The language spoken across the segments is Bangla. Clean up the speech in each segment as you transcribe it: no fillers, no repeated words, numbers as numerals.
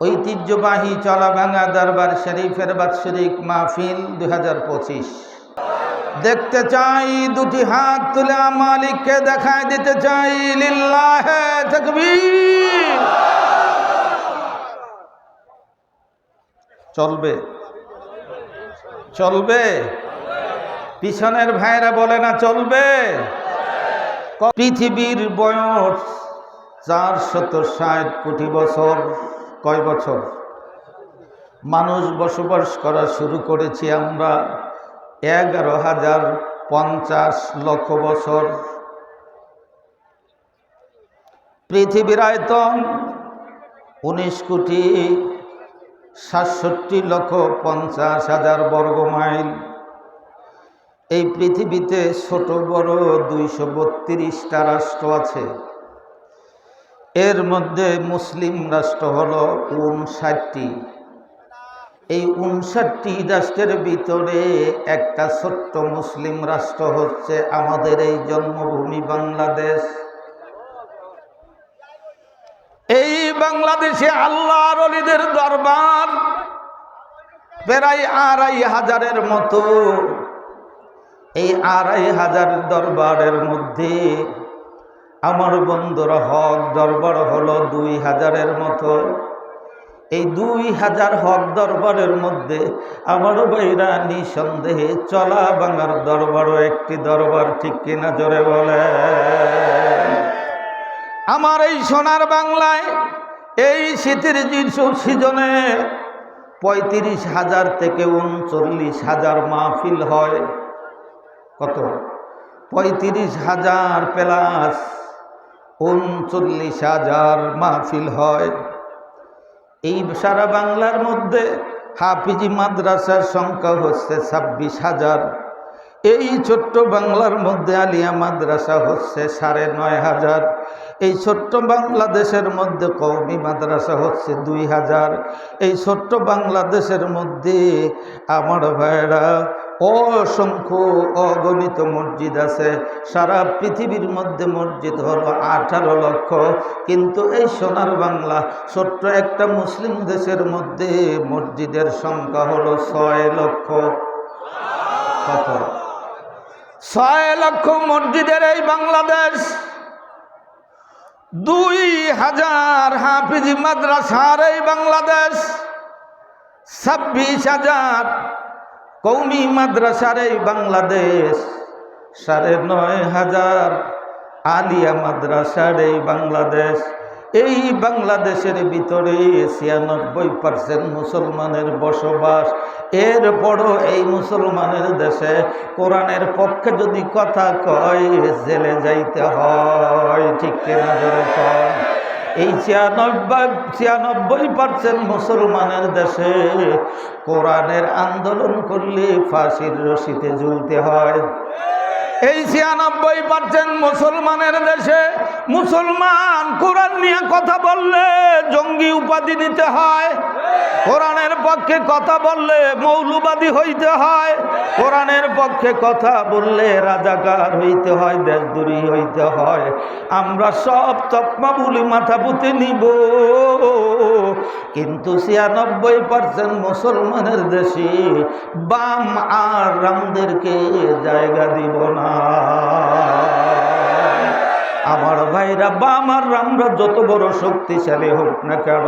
ঐতিহ্যবাহী চলাভাঙা দরবার শরীফের বাৎসরিক মাহফিল 2025 দেখতে চাই, দুটি হাত তুলে মালিককে দেখায় দিতে চাই। লিল্লাহে তাকবীর। চলবে চলবে পিছনের ভাইরা বলে না চলবে। পৃথিবীর বয়স 460 কোটি বছর। কয় বছর মানুষ বসবাস করা শুরু করেছি আমরা? 11,050 লক্ষ বছর। পৃথিবীর আয়তন 19,67,50,000 বর্গ মাইল। এই পৃথিবীতে ছোট বড় 232টা রাষ্ট্র আছে। এর মধ্যে মুসলিম রাষ্ট্র হলো 59টি। এই 59টি রাষ্ট্রের ভিতরে একটা ছোট্ট মুসলিম রাষ্ট্র হচ্ছে আমাদের এই জন্মভূমি বাংলাদেশ। এই বাংলাদেশে আল্লাহর ওলিদের দরবার প্রায় 2,500-এর মতো। এই 2,500 দরবারের মধ্যে আমার বন্ধুরা হক দরবার হলো 2,000-এর মতো। এই 2,000 হক দরবারের মধ্যে আমার ভাইরা নিঃসন্দেহে চলা বাংলার দরবারও একটি দরবার, ঠিক কিনা জোরে বলে। আমার এই সোনার বাংলায় এই শীতের সিজনে 35,000 থেকে 39,000 মাহফিল হয়। কত? 35,000 প্লাস 39,000 মাহফিল হয়। এই সারা বাংলার মধ্যে হাফিজি মাদ্রাসার সংখ্যা হচ্ছে 26,000। এই ছোট্ট বাংলার মধ্যে আলিয়া মাদ্রাসা হচ্ছে 9,500। এই ছোট্ট বাংলাদেশের মধ্যে কওমি মাদ্রাসা হচ্ছে 2,000। এই ছোট্ট বাংলাদেশের মধ্যে আমার ভাইরা অসংখ্য অগণিত মসজিদ আছে। সারা পৃথিবীর মধ্যে মসজিদ হলো 18 লক্ষ। কিন্তু এই সোনার বাংলা ছোট্ট একটা মুসলিম দেশের মধ্যে মসজিদের সংখ্যা হলো 6 লক্ষ। কত? 6 লক্ষ মসজিদের এই বাংলাদেশ। 2,000 হাফিজি মাদ্রাসার এই বাংলাদেশ। 26,000 কওমি মাদ্রাসার এই বাংলাদেশ। 9,500 আলিয়া মাদ্রাসার এই বাংলাদেশ। এই বাংলাদেশের ভিতরে 96% মুসলমানের বসবাস। এরপরও এই মুসলমানের দেশে কোরআনের পক্ষে যদি কথা কয় জেলে যাইতে হয়, ঠিক কিনা জোরে কয়। এই 96% মুসলমানের দেশে কোরআনের আন্দোলন করলে ফাঁসির রশিতে ঝুলতে হয়। এই 96% মুসলমানের দেশে মুসলমান কোরআন নিয়ে কথা বললে জঙ্গি উপাধি দিতে হয়। কোরআনের পক্ষে কথা বললে মৌলবাদী হইতে হয়। কোরআনের পক্ষে কথা বললে রাজাকার হইতে হয়, দেশদ্রোহী হইতে হয়। আমরা সব তকমা বলি মাথা পুঁতে নিব, কিন্তু 96% মুসলমানের দেশে বাম আর রামদেরকে জায়গা দিব না। আমার ভাইরা, বাম আর রামরা যত বড় শক্তিশালী হোক না কেন,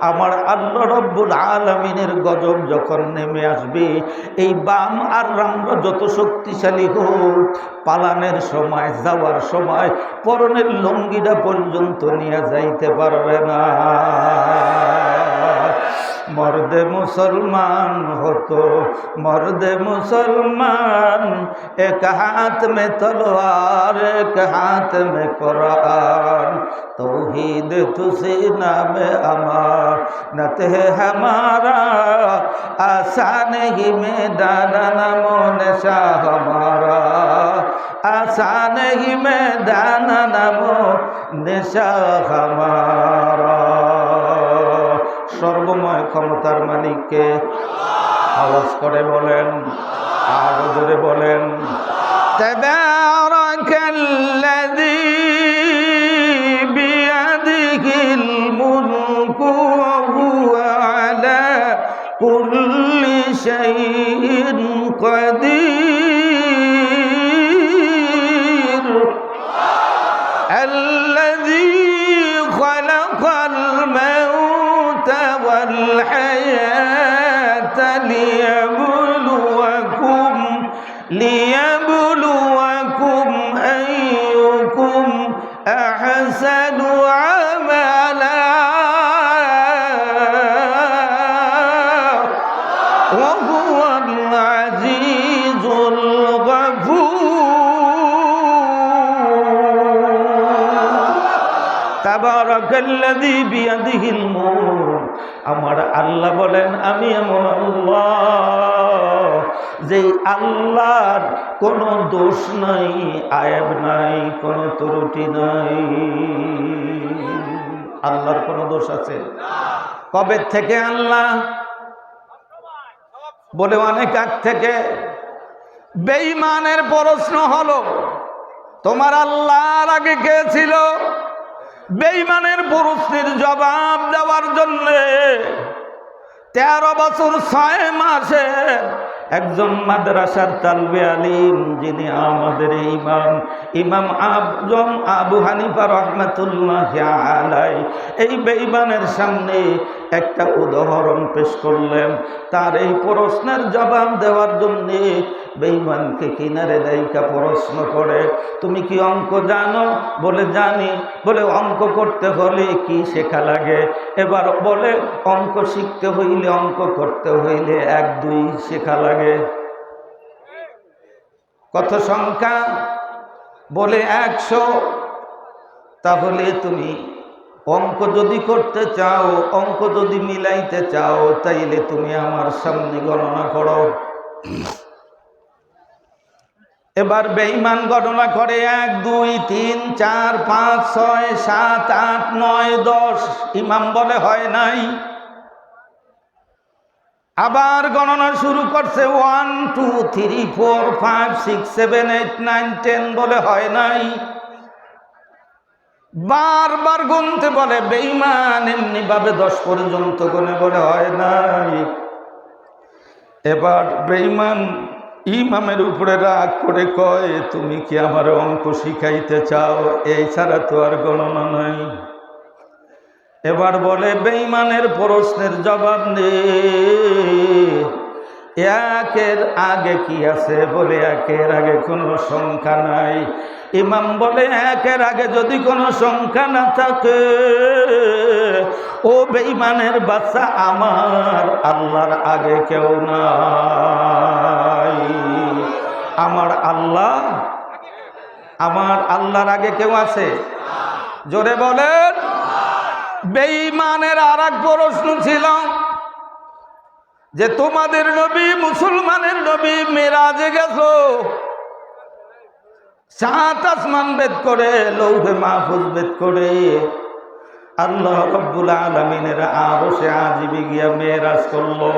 আমার আল্লাহ রব্বুল আলামিনের গজব যখন নেমে আসবে, এই বাম আর রামরা যত শক্তিশালী হোক, পালানের সময়, যাওয়ার সময় পরনের লুঙ্গিটা পর্যন্ত নিয়ে যাইতে পারবে না। মর্দে মুসলমান হতো মর্দে মুসলমান, এক হাত মে তলোয়ার এক হাত মে কুরআন, তৌहीद तुझे नाम अमानत है हमारा, आसान ही मैदान नमो नशा हमारा, आसान ही मैदान नमो नशा हमारा। সর্বময় ক্ষমতার মালিককে আওয়াজ করে বলেন, আরো জোরে বলেন। তাবারাকাল্লাযী বিয়াদিহিল মুলকু ওয়া কুল্লি শাইইন কাদির আল্লাযী খালাকাল মাউতা ওয়াল হায়াতা লিয়াবলুয়াকুম আইয়ুকুম আহসানু আমালা ওয়া হুয়াল আজিজুল গফুর তাবারাকাল্লাযী বিয়াদিহিল মুলক। আমার আল্লাহ বলেন, আমি এমন আল্লাহ যে আল্লাহর কোনো দোষ নাই, আয়াব নাই, কোনো ত্রুটি নাই। আল্লাহর কোনো দোষ আছে? কবে থেকে আল্লাহ বলে? অনেক আগ থেকে। বেঈমানের প্রশ্ন হলো, তোমার আল্লাহর আগে কে ছিল? বেঈমানের প্রশ্নের জবাব দেওয়ার জন্য 13 বছর 6 মাসে একজন মাদ্রাসার তালবে আলিম, যিনি আমাদের ইমাম আজম আবু হানিফা রাহমাতুল্লাহি আলাইহি, এই বেঈমানের সামনে একটা উদাহরণ পেশ করলেন। তার এই প্রশ্নের জবাব দেওয়ার জন্য বেঈমানকে কিনারে দাইকা প্রশ্ন করে, তুমি কি অঙ্ক জানো? বলে জানি। বলে অঙ্ক করতে হলে কি শেখা লাগে? এবার বলে অঙ্ক শিখতে হইলে, অঙ্ক করতে হইলে 1 2 শেখা লাগে। কত সংখ্যা? বলে 100। তাহলে তুমি অঙ্ক যদি করতে চাও, অঙ্ক যদি মিলাইতে চাও, তাইলে তুমি আমার সামনে গণনা করো। এবার বেঈমান গণনা করে 1 2 3 4 5 6 7 8 9 10। ইমাম বলে হয় নাই। আবার গণনা শুরু করছে 1 2 3 4 5 6 7 8 9 10। বলে হয় নাই। বারবার গুনতে বলে বেঈমান, এমনি ভাবে 10 পর্যন্ত গুনে বলে হয় নাই। এবার বেঈমান ইমামের উপরে রাগ করে কয়, তুমি কি আমার অঙ্ক শিখাইতে চাও? এই ছাড়া তো আর গণনা নাই। এবার বলে বেঈমানের প্রশ্নের জবাব নে, 1-এর আগে কি আছে? বলে 1-এর আগে কোনো সংখ্যা নাই। ইমাম বলে 1-এর আগে যদি কোনো সংখ্যা না থাকে, ও বেঈমানের বাচ্চা, আমার আল্লাহর আগে কেউ নাই। আমার আল্লাহর আগে কেউ আছে? জোরে বলেন। বেঈমানের আরেক প্রশ্ন ছিল যে, তোমাদের নবী, মুসলমানের নবী মেরাজে গেছো, 7 আসমান ভেদ করে, লৌহে মাহফুজ ভেদ করে আল্লাহ রাব্বুল আলামিনের আরশে আজিমে গিয়া মেরাজ করলো।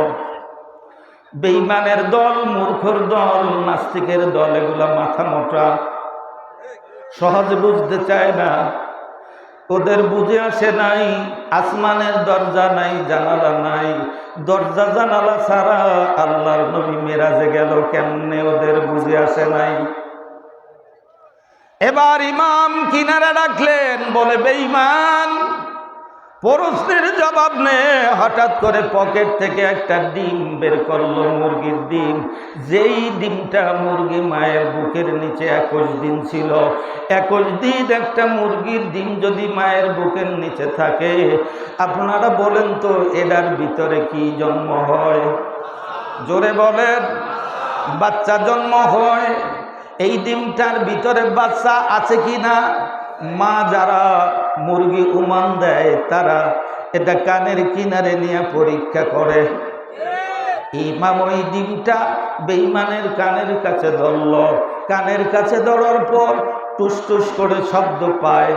বেঈমানের দল, মূর্খর দল, নাস্তিকের দল, এগুলা মাথা মোটা, সহজে বুঝতে চায় না। ওদের বুঝে আসে নাই আসমানের দরজা নাই, জানালা নাই। দরজা জানালা ছাড়া আল্লাহর নবী মেরাজে গেল কেমনে, ওদের বুঝে আসে নাই। এবার ইমাম কিনারা রাখলেন, বলে বেঈমান প্রশ্নের জবাব নে। হঠাৎ করে পকেট থেকে একটা ডিম বের করলো, মুরগির ডিম। যেই ডিমটা মুরগি মায়ের বুকের নিচে 21 দিন ছিল। 21 দিন একটা মুরগির ডিম যদি মায়ের বুকের নিচে থাকে, আপনারা বলেন তো এটার ভিতরে কি জন্ম হয়? জোরে বলেন। বাচ্চা জন্ম হয়। এই ডিমটার ভিতরে বাচ্চা আছে কি না? মা যারা মুরগি উমান দেয়, তারা এটা কানের কিনারে নিয়ে পরীক্ষা করে। ইমাম ওই ডিমটা বেঈমানের কানের কাছে ধরল। কানের কাছে ধরার পর টুস টুস করে শব্দ পায়।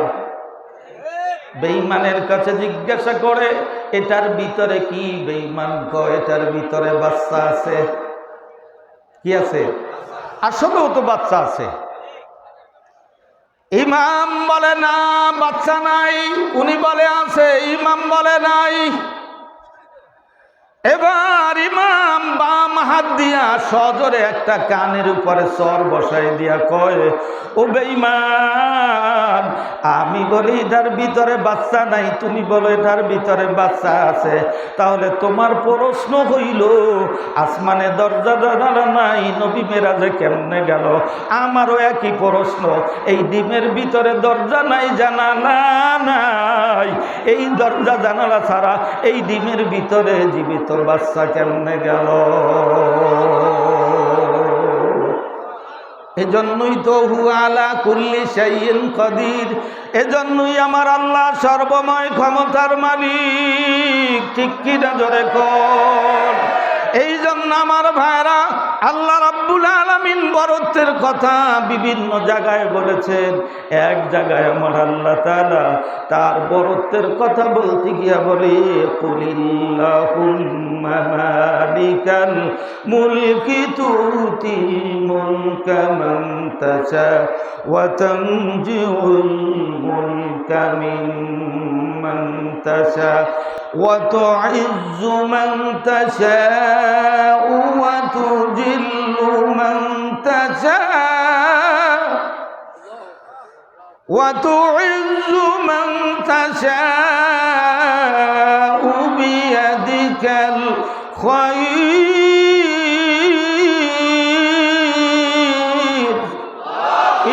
বেঈমানের কাছে জিজ্ঞাসা করে, এটার ভিতরে কি? বেঈমান কয়, এটার ভিতরে বাচ্চা আছে। কি আছে? আসলেও তো বাচ্চা আছে। ইমাম বলে না, বাচ্চা নাই। উনি বলে আছে, ইমাম বলে নাই। এবার হাত দিয়া সজোরে একটা কানের উপরে সর বসাই দিয়া কয়, ও বেঈমান, আমি বলি এটার ভিতরে বাচ্চা নাই, তুমি বলো এটার ভিতরে বাচ্চা আছে, তাহলে তোমার প্রশ্ন হইল আসমানে দরজা জানালা নাই, নবী মেরাজে কেমনে গেল? আমারও একই প্রশ্ন, এই ডিমের ভিতরে দরজা নাই, জানালা নাই, এই দরজা জানালা ছাড়া এই ডিমের ভিতরে জীবিত বাচ্চা কেমনে গেল? এজন্যই তো হুয়া আলা কুল্লি শাইইন কাদির, এজন্যই আমার আল্লাহ সর্বময় ক্ষমতার মালিক। ঠিক কি না জোরে কোন? এই জন্য আমার ভাইরা, আল্লাহ রাব্বুল আলামিন বরত্বের কথা বিভিন্ন জায়গায় বলেছেন। এক জায়গায় আমার আল্লাহ তাআলা তার বরত্বের কথা বলতে গিয়া বলে, কুলিল্লাহুম্মা মালিকাল মুলকি তুতিল মুলকা মান তাশা ওয়া তানজিউল মুলকা মিম্মান তাশা ওয়া তুইজ্জু মান তাশা وتذل من تشاء وتعز من تشاء بيدك الخير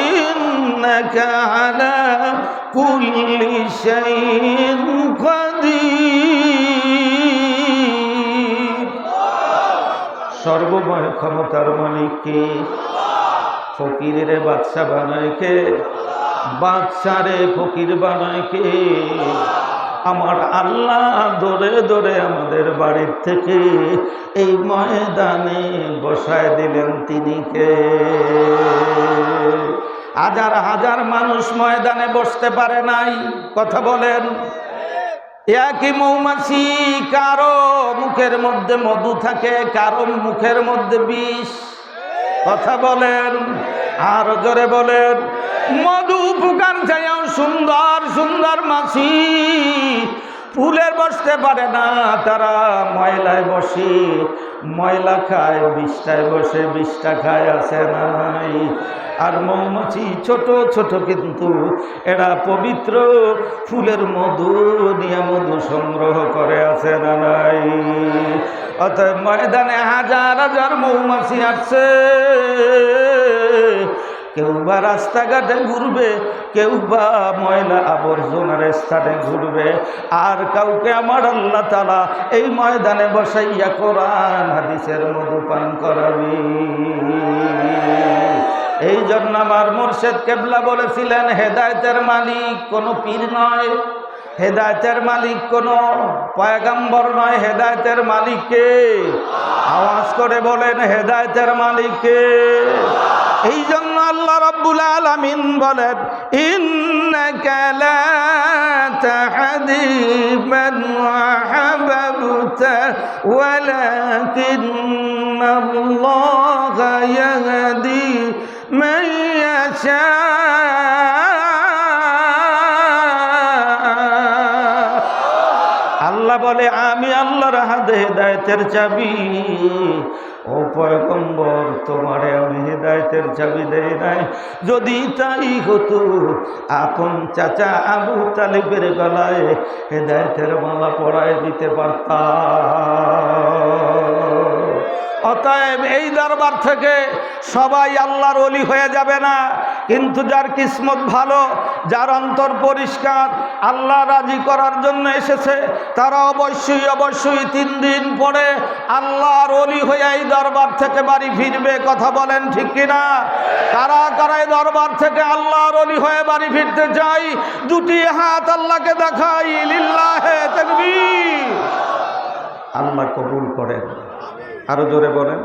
إنك على كل شيء قدير। সর্বময় ক্ষমতার মালিক কে? ফকিরের বাদশা বানায় কে? বাদশারে ফকির বানায় কে? আমার আল্লাহ দৌড়ে দৌড়ে আমাদের বাড়ির থেকে এই ময়দানে বসায় দিলেন তিনি কে? হাজার হাজার মানুষ ময়দানে বসতে পারে নাই, কথা বলেন। একই মৌমাছি, কারো মুখের মধ্যে মধু থাকে, কারো মুখের মধ্যে বিষ, কথা বলেন, আর জোরে বলেন। মধু পুকার চাইও সুন্দর সুন্দর মাছি, ফুলে বসতে পারে না, তারা ময়লায় বসে, ময়লা খায়, বিষটায় বসে বিষটা খায়, আছে না নাই? আর মৌমাছি ছোট ছোট, কিন্তু এরা পবিত্র ফুলের মধু নিয়ে মধু সংগ্রহ করে, আছে না নাই? অতএব ময়দানে হাজার হাজার মৌমাছি আসছে, কেউ বা রাস্তাঘাটে ঘুরবে, কেউ বা ময়লা আবর্জনার স্থানে ঘুরবে, আর কাউকে আমার আল্লাহ তাআলা এই ময়দানে বসাইয়া কোরআন হাদিসের মধু পান করাবি। এই জন্য আমার মুর্শিদ কেবলা বলেছিলেন, হেদায়েতের মালিক কোনো পীর নয়, হেদায়েতের মালিক কোনো পয়গম্বর নয়, হেদায়েতের মালিক কে? আওয়াজ করে বলেন, হেদায়েতের মালিক কে? এই জন্য আল্লাহ রাব্বুল আলামিন বলেন, ইন্নাকা লা তাহদি মান আহবাবতা ওয়ালাকিন্নাল্লাহা ইয়াহদি মান ইয়াশা। আল্লাহ বলে, আমি আল্লাহর হাতে হেদায়েতের চাবি। ও পয়গম্বর, তোমারে আমি হেদায়েতের চাবি দেই নাই। যদি তাই হতো, আপন চাচা আবু তালেবের গলায় হেদায়েতের মালা পরায় দিতে পারতাম। অতএব এই দরবার থেকে সবাই আল্লাহর ওলি হয়ে যাবে না, কিন্তু যার কিসমত ভালো, যার অন্তর পরিষ্কার, আল্লাহ রাজি করার জন্য এসেছে, তারা অবশ্যই অবশ্যই 3 দিন পরে আল্লাহর ওলি হয়ে এই দরবার থেকে বাড়ি ফিরবে, কথা বলেন ঠিক কিনা? কারা কারা এই দরবার থেকে আল্লাহর ওলি হয়ে বাড়ি ফিরতে চাই? দুটি হাত আল্লাহকে দেখাই, লিল্লাহে তাকবীর। আল্লাহ কবুল করেন, আরো জোরে বলেন।